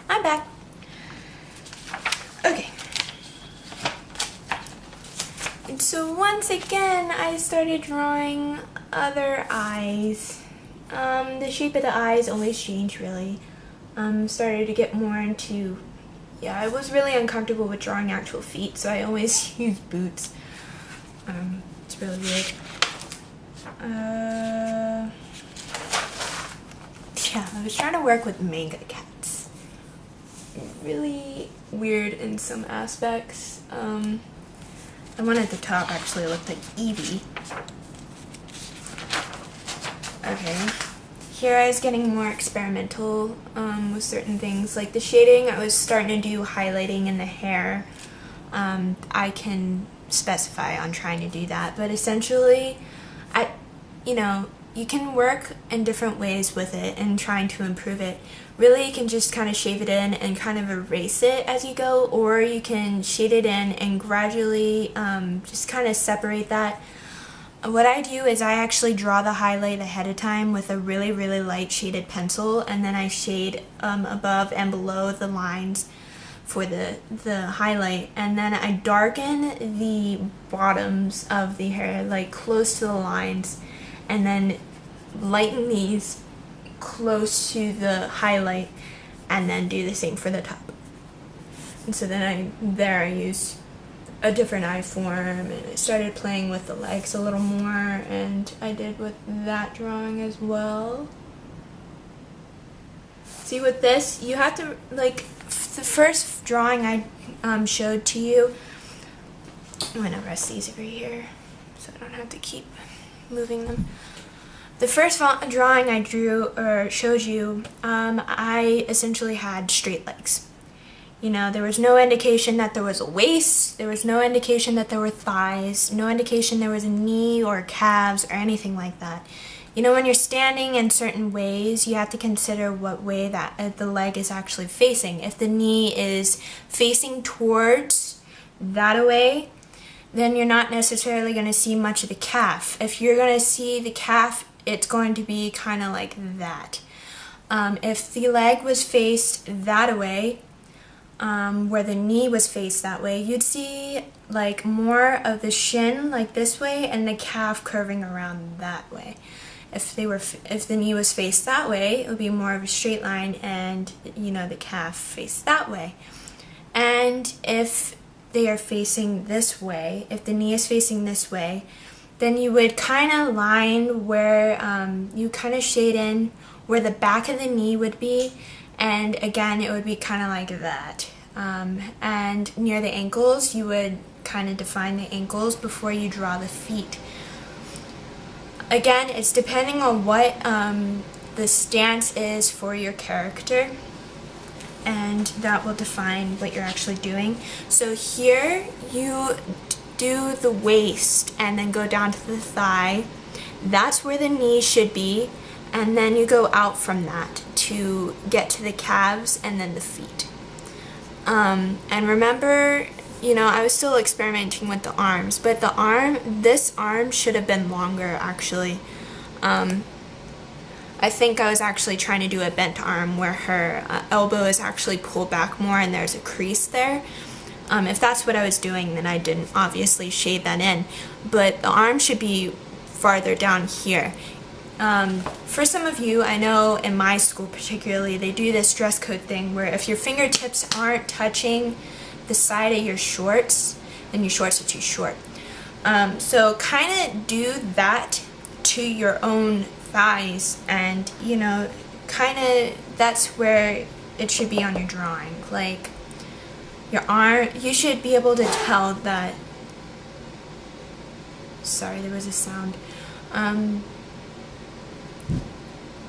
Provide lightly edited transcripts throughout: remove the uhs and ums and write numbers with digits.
I'm back. Okay. So once again, I started drawing other eyes. The shape of the eyes always change, really. Started to get more into, yeah, I was really uncomfortable with drawing actual feet, so I always use boots. It's really weird. Yeah, I was trying to work with manga cats. Really weird in some aspects. The one at the top actually looked like Eevee. Okay. Here I was getting more experimental with certain things. Like the shading, I was starting to do highlighting in the hair. I can specify on trying to do that, but essentially, you can work in different ways with it and trying to improve it. Really, you can just kind of shave it in and kind of erase it as you go, or you can shade it in and gradually just kind of separate that. What I do is I actually draw the highlight ahead of time with a really, really light shaded pencil, and then I shade above and below the lines for the highlight, and then I darken the bottoms of the hair, like close to the lines, and then lighten these close to the highlight, and then do the same for the top. And so then I used a different eye form, and I started playing with the legs a little more, and I did with that drawing as well. See, with this, you have to, like, the first drawing I showed to you, I'm gonna rest these over here so I don't have to keep moving them. The first drawing I drew or showed you, I essentially had straight legs. You know, there was no indication that there was a waist, there was no indication that there were thighs, no indication there was a knee or calves or anything like that. You know, when you're standing in certain ways, you have to consider what way that the leg is actually facing. If the knee is facing towards that way, then you're not necessarily going to see much of the calf. If you're going to see the calf, it's going to be kind of like that. If the leg was faced that way, where the knee was faced that way, you'd see like more of the shin like this way and the calf curving around that way. If the knee was faced that way, it would be more of a straight line, and the calf faced that way. And if they are facing this way, if the knee is facing this way, then you would kind of line where you kind of shade in where the back of the knee would be, and again it would be kind of like that. And near the ankles, you would kind of define the ankles before you draw the feet. Again, it's depending on what the stance is for your character, and that will define what you're actually doing. So here you do the waist and then go down to the thigh. That's where the knee should be, and then you go out from that to get to the calves and then the feet. And remember, I was still experimenting with the arms, but this arm should have been longer, actually. I think I was actually trying to do a bent arm where her elbow is actually pulled back more and there's a crease there. If that's what I was doing, then I didn't obviously shade that in, but the arm should be farther down here. For some of you, I know in my school particularly, they do this dress code thing where if your fingertips aren't touching the side of your shorts, then your shorts are too short. So kind of do that to your own thighs, and kind of that's where it should be on your drawing. Like your arm, you should be able to tell that. Sorry, there was a sound.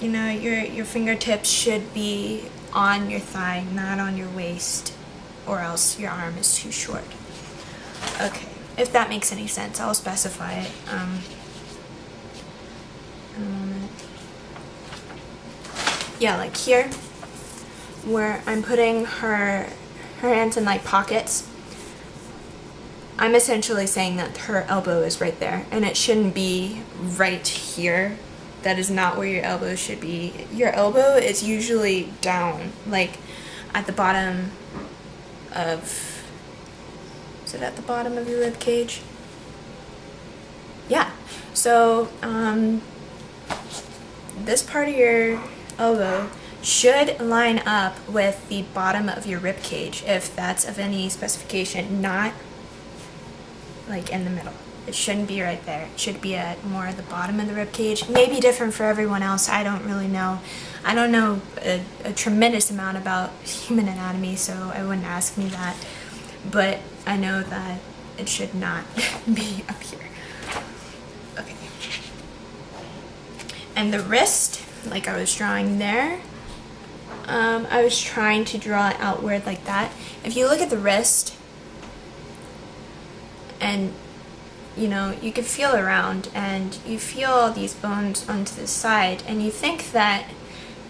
Your fingertips should be on your thigh, not on your waist, or else your arm is too short. Okay, if that makes any sense, I'll specify it in a moment. Yeah, like here, where I'm putting her hands in like pockets, I'm essentially saying that her elbow is right there, and it shouldn't be right here. That is not where your elbow should be. Your elbow is usually down. Like, at the bottom of, is it at the bottom of your rib cage? Yeah. So this part of your elbow should line up with the bottom of your rib cage, if that's of any specification, not like in the middle. It shouldn't be right there. It should be at more the bottom of the rib cage. Maybe different for everyone else. I don't really know. I don't know a tremendous amount about human anatomy, so I wouldn't ask me that. But I know that it should not be up here. Okay. And the wrist, like I was drawing there, I was trying to draw it outward like that. If you look at the wrist, and you know, you can feel around and you feel these bones onto the side, and you think that,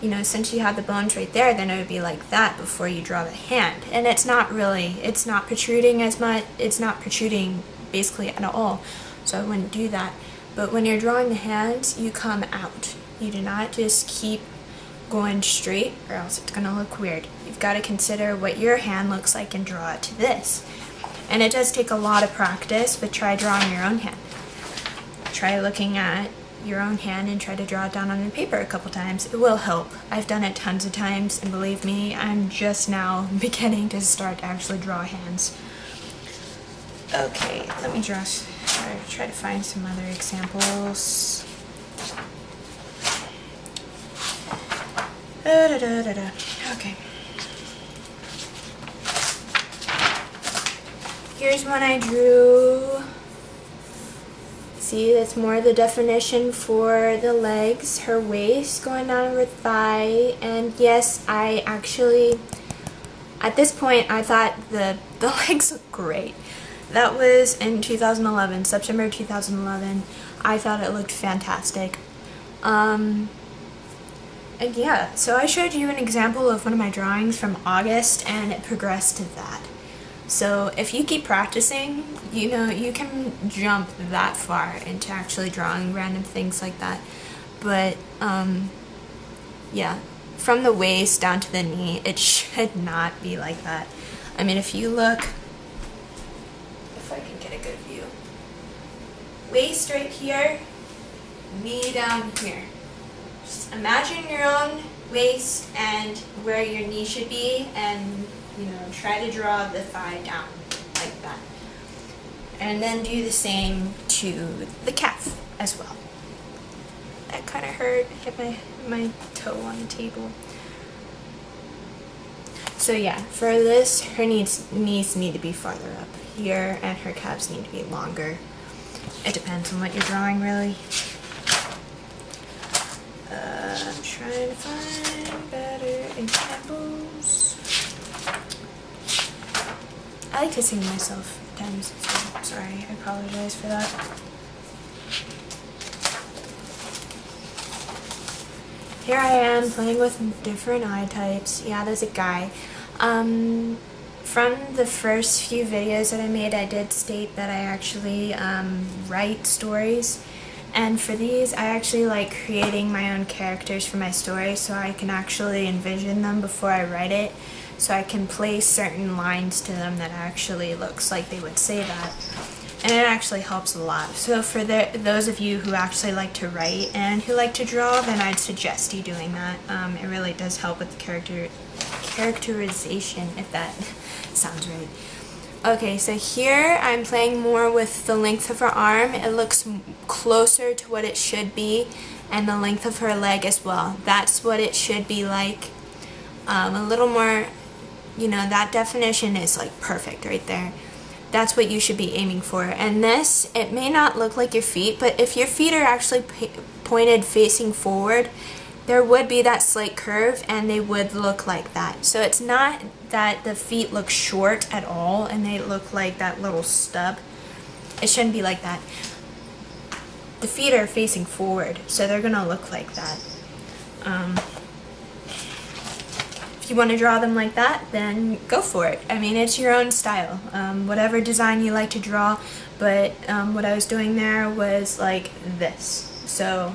you know, since you have the bones right there, then it would be like that before you draw the hand. And it's not really, it's not protruding as much, it's not protruding basically at all, so I wouldn't do that. But when you're drawing the hands, you come out. You do not just keep going straight, or else it's going to look weird. You've got to consider what your hand looks like and draw it to this. And it does take a lot of practice, but try drawing your own hand. Try looking at your own hand and try to draw it down on the paper a couple times. It will help. I've done it tons of times, and believe me, I'm just now beginning to start to actually draw hands. Okay, let me try to find some other examples. Okay. Here's one I drew. See, that's more the definition for the legs, her waist going down her thigh, and yes, I actually, at this point, I thought the legs looked great. That was in 2011, September 2011. I thought it looked fantastic. And yeah, so I showed you an example of one of my drawings from August, and it progressed to that. So if you keep practicing, you know, you can jump that far into actually drawing random things like that. But yeah, from the waist down to the knee, it should not be like that. I mean, if you look, if I can get a good view, waist right here, knee down here. Just imagine your own waist and where your knee should be, and you know, try to draw the thigh down like that. And then do the same to the calf as well. That kind of hurt, hit my toe on the table. So yeah, for this, her knees need to be farther up here, and her calves need to be longer. It depends on what you're drawing, really. I'm trying to find better examples. I like to sing myself at times, so sorry, I apologize for that. Here I am playing with different eye types. Yeah, there's a guy. From the first few videos that I made, I did state that I actually write stories. And for these, I actually like creating my own characters for my stories, so I can actually envision them before I write it. So I can place certain lines to them that actually looks like they would say that. And it actually helps a lot. So for those of you who actually like to write and who like to draw, then I'd suggest you doing that. It really does help with the characterization, if that sounds right. Okay, so here I'm playing more with the length of her arm. It looks closer to what it should be, and the length of her leg as well. That's what it should be like. A little more, you know, that definition is like perfect right there. That's what you should be aiming for. And this, it may not look like your feet, but if your feet are actually pointed facing forward, there would be that slight curve, and they would look like that. So it's not that the feet look short at all and they look like that little stub. It shouldn't be like that. The feet are facing forward, so they're gonna look like that. If you want to draw them like that, then go for it. I mean, it's your own style. Whatever design you like to draw, but what I was doing there was like this. So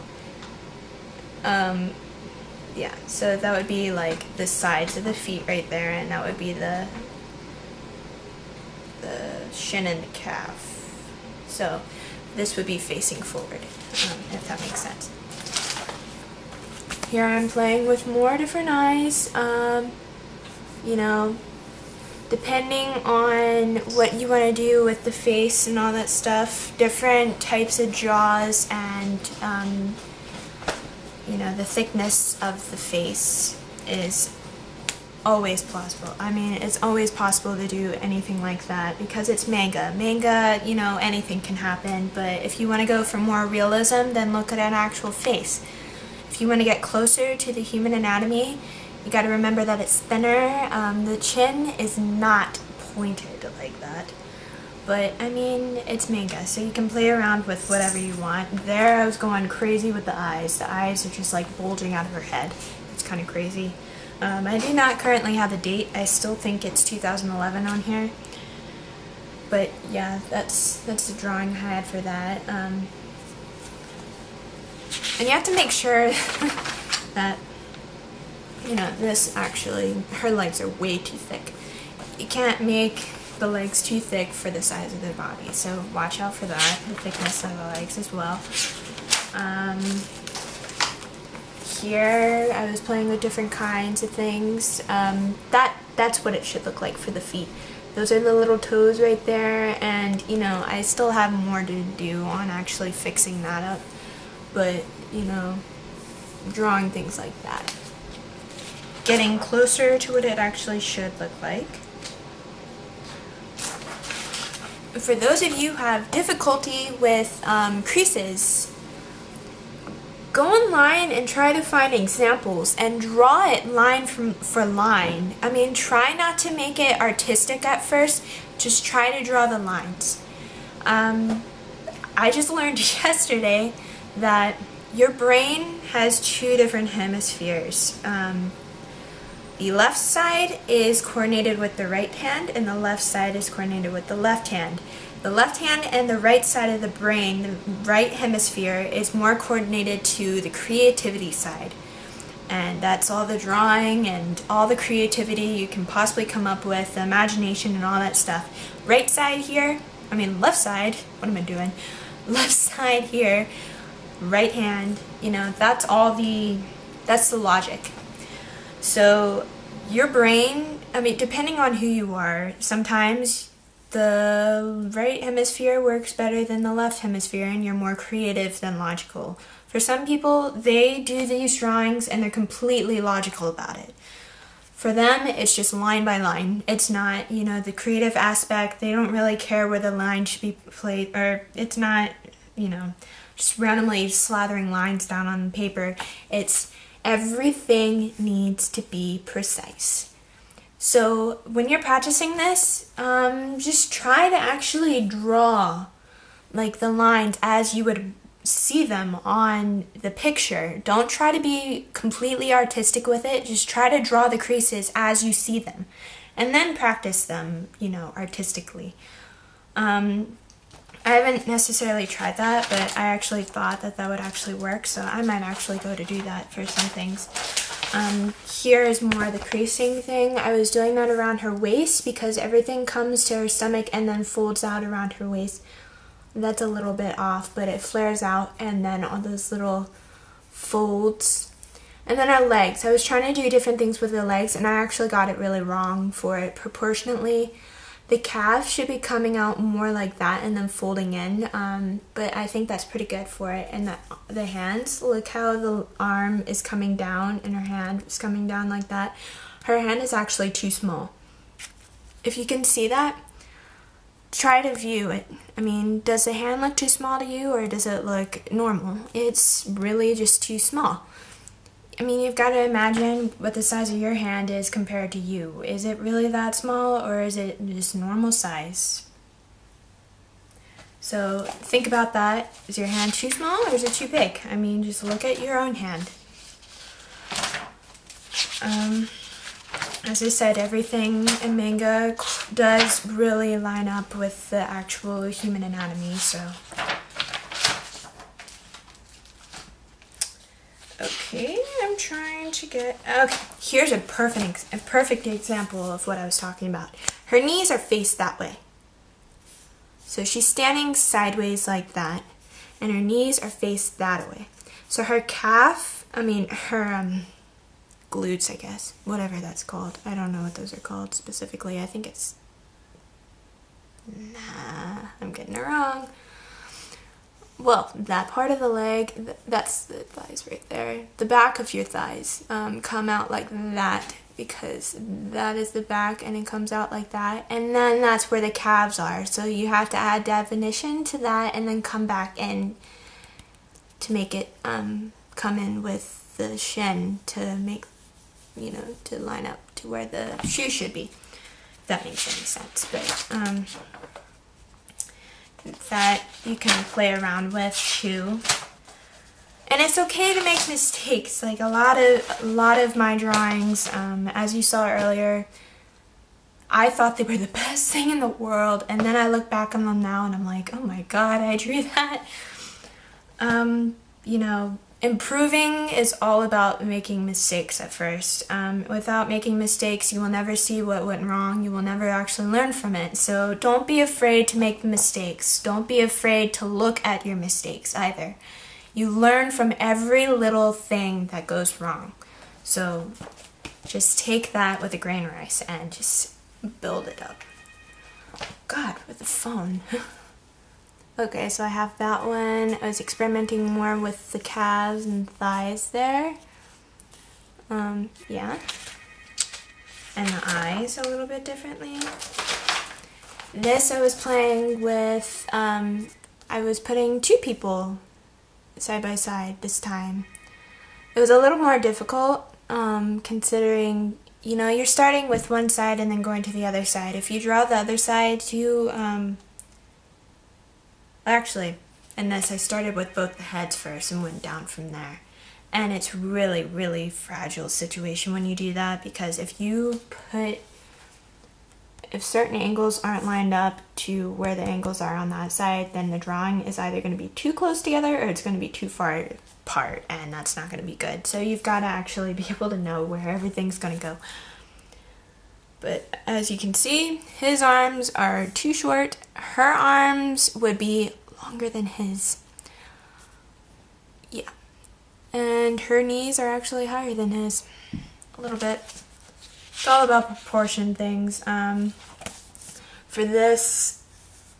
yeah, so that would be like the sides of the feet right there, and that would be the shin and the calf. So this would be facing forward, if that makes sense. Here I'm playing with more different eyes, you know, depending on what you want to do with the face and all that stuff, different types of jaws and, you know, the thickness of the face is always plausible. I mean, it's always possible to do anything like that because it's manga. Manga, you know, anything can happen, but if you want to go for more realism, then look at an actual face. If you want to get closer to the human anatomy, you got to remember that it's thinner. The chin is not pointed like that. But, I mean, it's manga, so you can play around with whatever you want. There, I was going crazy with the eyes. The eyes are just, like, bulging out of her head. It's kind of crazy. I do not currently have a date. I still think it's 2011 on here. But, yeah, that's the drawing I had for that. And you have to make sure that, you know, this actually, her legs are way too thick. You can't make the legs too thick for the size of the body, so watch out for that, the thickness of the legs as well. Here I was playing with different kinds of things. That's what it should look like for the feet. Those are the little toes right there, and you know, I still have more to do on actually fixing that up, but you know, drawing things like that, getting closer to what it actually should look like. For those of you who have difficulty with creases, go online and try to find examples and draw it line for line. I mean, try not to make it artistic at first, just try to draw the lines. I just learned yesterday that your brain has two different hemispheres. The left side is coordinated with the right hand, and the left side is coordinated with the left hand. The left hand and the right side of the brain, the right hemisphere, is more coordinated to the creativity side. And that's all the drawing and all the creativity you can possibly come up with, the imagination and all that stuff. Right side here, left side, what am I doing? Left side here, right hand, you know, that's the logic. So your brain, depending on who you are, sometimes the right hemisphere works better than the left hemisphere and you're more creative than logical. For some people, they do these drawings and they're completely logical about it. For them, it's just line by line. It's not, you know, the creative aspect. They don't really care where the line should be played, or it's not, you know, just randomly slathering lines down on paper. It's everything needs to be precise. So when you're practicing this, just try to actually draw like the lines as you would see them on the picture. Don't try to be completely artistic with it. Just try to draw the creases as you see them and then practice them, you know, artistically. I haven't necessarily tried that, but I actually thought that would actually work, so I might actually go to do that for some things. Here is more the creasing thing. I was doing that around her waist because everything comes to her stomach and then folds out around her waist. That's a little bit off, but it flares out and then all those little folds. And then her legs. I was trying to do different things with the legs and I actually got it really wrong for it proportionately. The calf should be coming out more like that and then folding in, but I think that's pretty good for it. And the hands, look how the arm is coming down and her hand is coming down like that. Her hand is actually too small. If you can see that, try to view it. Does the hand look too small to you or does it look normal? It's really just too small. You've got to imagine what the size of your hand is compared to you. Is it really that small or is it just normal size? So think about that. Is your hand too small or is it too big? Just look at your own hand. As I said, everything in manga does really line up with the actual human anatomy, so. Okay, I'm trying to get... Okay, here's a perfect example of what I was talking about. Her knees are faced that way. So she's standing sideways like that, and her knees are faced that way. So her her glutes, I guess, whatever that's called. I don't know what those are called specifically. I think it's... Nah, I'm getting it wrong. Well, that part of the leg, that's the thighs right there. The back of your thighs come out like that because that is the back and it comes out like that. And then that's where the calves are. So you have to add definition to that and then come back in to make it come in with the shin to make, to line up to where the shoe should be. If that makes any sense. But, that you can play around with too. And it's okay to make mistakes. Like a lot of my drawings, as you saw earlier, I thought they were the best thing in the world, and then I look back on them now and I'm like, oh my god, I drew that. Improving is all about making mistakes at first. Without making mistakes, you will never see what went wrong. You will never actually learn from it. So don't be afraid to make mistakes. Don't be afraid to look at your mistakes either. You learn from every little thing that goes wrong. So just take that with a grain of rice and just build it up. God, with the phone. Okay, so I have that one. I was experimenting more with the calves and thighs there. Yeah. And the eyes a little bit differently. This I was playing with, I was putting two people side by side this time. It was a little more difficult, considering, you're starting with one side and then going to the other side. If you draw the other side, actually, in this, I started with both the heads first and went down from there. And it's really, really fragile situation when you do that, because if certain angles aren't lined up to where the angles are on that side, then the drawing is either going to be too close together or it's going to be too far apart, and that's not going to be good. So you've got to actually be able to know where everything's going to go. But as you can see, his arms are too short. Her arms would be longer than his. Yeah. And her knees are actually higher than his. A little bit. It's all about proportion things. For this,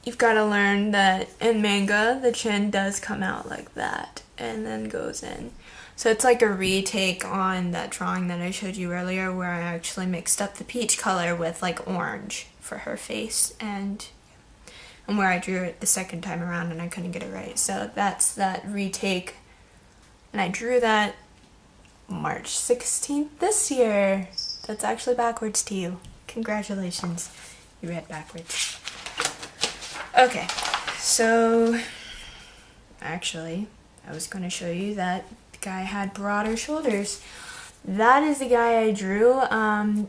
you've got to learn that in manga, the chin does come out like that and then goes in. So it's like a retake on that drawing that I showed you earlier, where I actually mixed up the peach color with like orange for her face, and where I drew it the second time around and I couldn't get it right. So that's that retake, and I drew that March 16th this year. That's actually backwards to you. Congratulations, you read backwards. Okay, so actually I was going to show you that guy had broader shoulders. That is the guy I drew.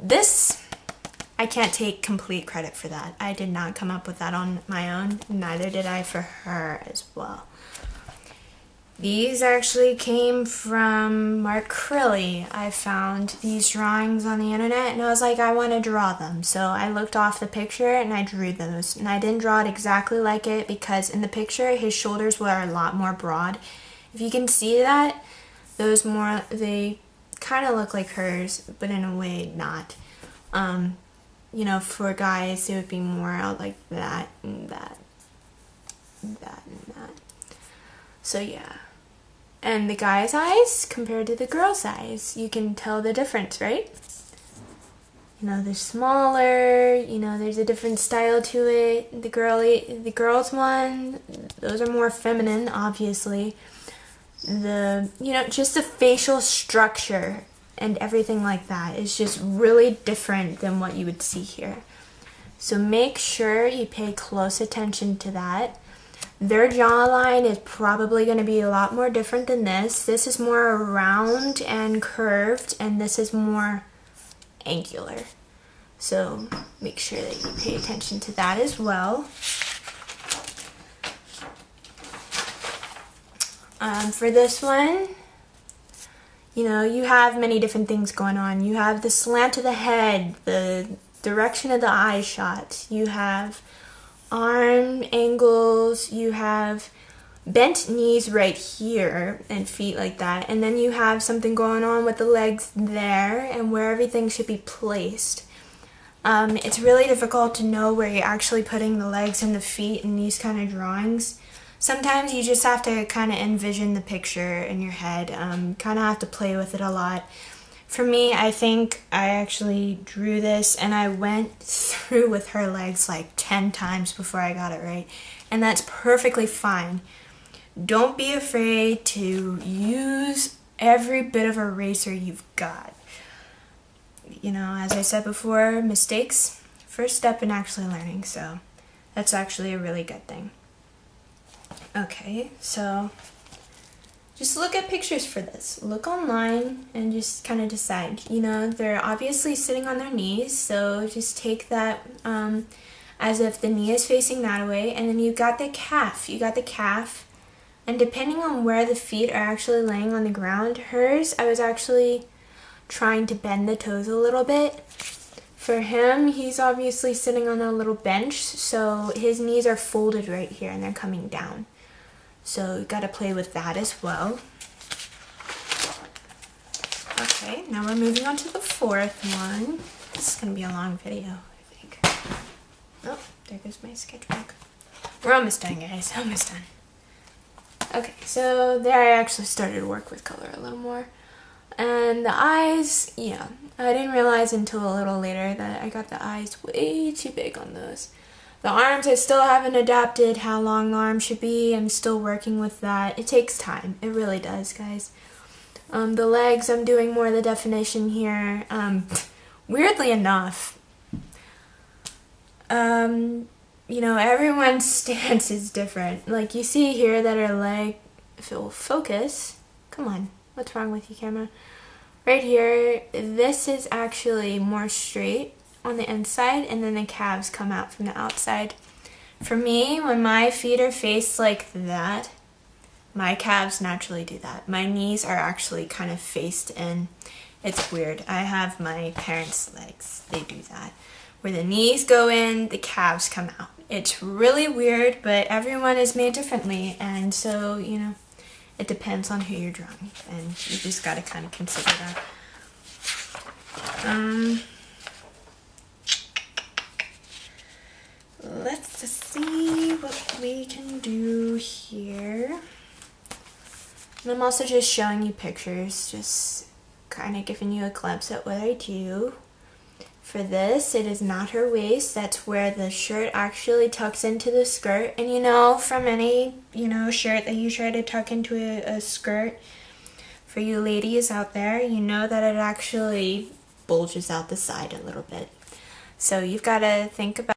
This, I can't take complete credit for that. I did not come up with that on my own. Neither did I for her as well. These actually came from Mark Crilly. I found these drawings on the internet and I was like, I want to draw them. So I looked off the picture and I drew those. And I didn't draw it exactly like it because in the picture his shoulders were a lot more broad. If you can see that, they kind of look like hers, but in a way not. For guys, it would be more out like that and that, and that and that. So yeah. And the guy's eyes compared to the girl's eyes, you can tell the difference, right? They're smaller, there's a different style to it. The girl's one, those are more feminine, obviously. Just the facial structure and everything like that is just really different than what you would see here. So make sure you pay close attention to that. Their jawline is probably going to be a lot more different than this. This is more round and curved, and this is more angular. So make sure that you pay attention to that as well. For this one, you know, you have many different things going on. You have the slant of the head, the direction of the eye shot, you have arm angles, you have bent knees right here and feet like that, and then you have something going on with the legs there and where everything should be placed. It's really difficult to know where you're actually putting the legs and the feet in these kind of drawings. Sometimes you just have to kind of envision the picture in your head, kind of have to play with it a lot. For me, I think I actually drew this and I went through with her legs like 10 times before I got it right, and that's perfectly fine. Don't be afraid to use every bit of eraser you've got. You know, as I said before, mistakes, first step in actually learning, so that's actually a really good thing. Okay, so just look at pictures for this. Look online and just kind of decide. You know, they're obviously sitting on their knees, so just take that as if the knee is facing that way, and then you got the calf. You got the calf. And depending on where the feet are actually laying on the ground, hers, I was actually trying to bend the toes a little bit. For him, he's obviously sitting on a little bench, so his knees are folded right here and they're coming down. So you got to play with that as well. Okay, now we're moving on to the fourth one. This is going to be a long video, I think. Oh, there goes my sketchbook. We're almost done, guys. Almost done. Okay, so there I actually started to work with color a little more. And the eyes, yeah, I didn't realize until a little later that I got the eyes way too big on those. The arms, I still haven't adapted how long the arm should be. I'm still working with that. It takes time. It really does, guys. The legs, I'm doing more of the definition here. Weirdly enough, you know, everyone's stance is different. Like, you see here that her leg, if it will focus, come on, what's wrong with you, camera? Right here, this is actually more straight on the inside, and then the calves come out from the outside. For me, when my feet are faced like that, my calves naturally do that. My knees are actually kind of faced in. It's weird. I have my parents' legs. They do that. Where the knees go in, the calves come out. It's really weird, but everyone is made differently, and so, you know, it depends on who you're drawing, and you just got to kind of consider that. Let's just see what we can do here. And I'm also just showing you pictures, just kind of giving you a glimpse at what I do. For this, it is not her waist. That's where the shirt actually tucks into the skirt. And you know, from any, you know, shirt that you try to tuck into a skirt, for you ladies out there, you know that it actually bulges out the side a little bit. So you've got to think about